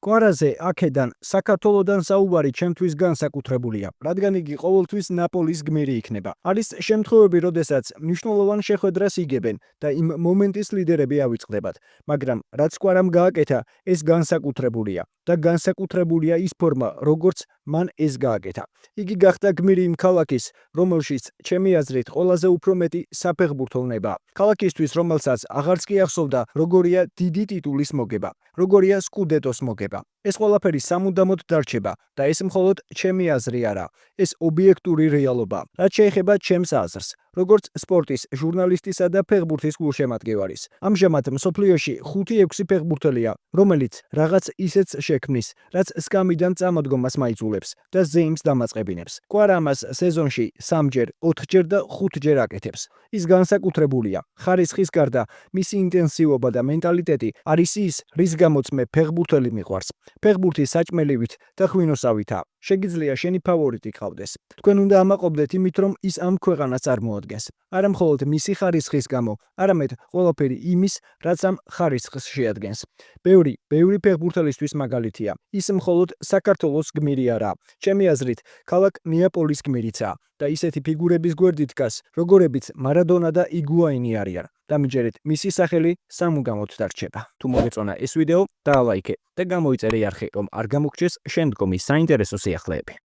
სკვარაზე აქედან საქართველოდან საუბარი ჩემთვის განსაკუთრებულია, რადგან იგი ყოველთვის ნაპოლის გმირი იქნება. არის შემთხვევები, როდესაც მნიშვნელოვან შეხვედრას იგებენ და იმ მომენტის ლიდერები ავიწყდებათ, მაგრამ რაც სკვარამ გააკეთა, ეს განსაკუთრებულია და განსაკუთრებულია ის ფორმა, როგორც მან ეს გააკეთა. იგი გახდა გმირი იმ ქალაქის, რომელშიც ჩემი აზრით ყველაზე უფრო მეტი საფეხბურთო ვნებაა. ქალაქისთვის, რომელსაც აღარც კი ახსოვდა, როგორია დიდი ტიტულის მოგება, როგორია სკუდეტოს მოგება. ეს ყველაფერი სამუდამოდ დარჩება და ეს მხოლოდ ჩემი აზრი არა, ეს ობიექტური რეალობა. რაც შეეხება ჩემს აზრს, როგორც სპორტის ჟურნალისტისა და ფეხბურთის გულშემატკივარის. ამჟამად მსოფლიოში 5-6 ფეხბურთელია, რომელიც რაღაც ისეთს შექმნის, რაც სკამიდან წამოდგომას მაიძულებს და ზეიმს დამაწყებინებს. სკვარა ამას სეზონში 3-ჯერ, 4-ჯერ და 5-ჯერ აკეთებს. ის განსაკუთრებულია. ხარისხის გარდა, მისი ინტენსივობა და მენტალიტეტი არის ის, რის გამოც მე ფეხბურთელი მიყვარს. ფეხბურთი საჭმელივით და ღვინოსავითაა. შეგიძლია შენი ფავორიტი ყავდეს. თქვენ უნდა ამაყობდეთ იმით, რომ ის ამ ქვეყანას წარმოადგენს. არა მხოლოდ მისი ხარისხის გამო, არამედ ყველაფერი იმის, რაც ამ ხარისხს შეადგენს. ბევრი ფეხბურთელისთვის მაგალითია. ის მხოლოდ საქართველოს გმირი არაა. ჩემი აზრით, ქალაქ ნეაპოლის გმირიცაა და ისეთი ფიგურების გვერდით დგას, როგორებიც მარადონა და იგუაინი არიან. დამიჯერეთ, მისი სახელი სამუდამოდ დარჩება. თუ მოგეწონა ეს ვიდეო, დაალაიქე და გამოიწერე არხი, რომ არ გამოგჩეს შემდგომი საინტერესო სიახლეები.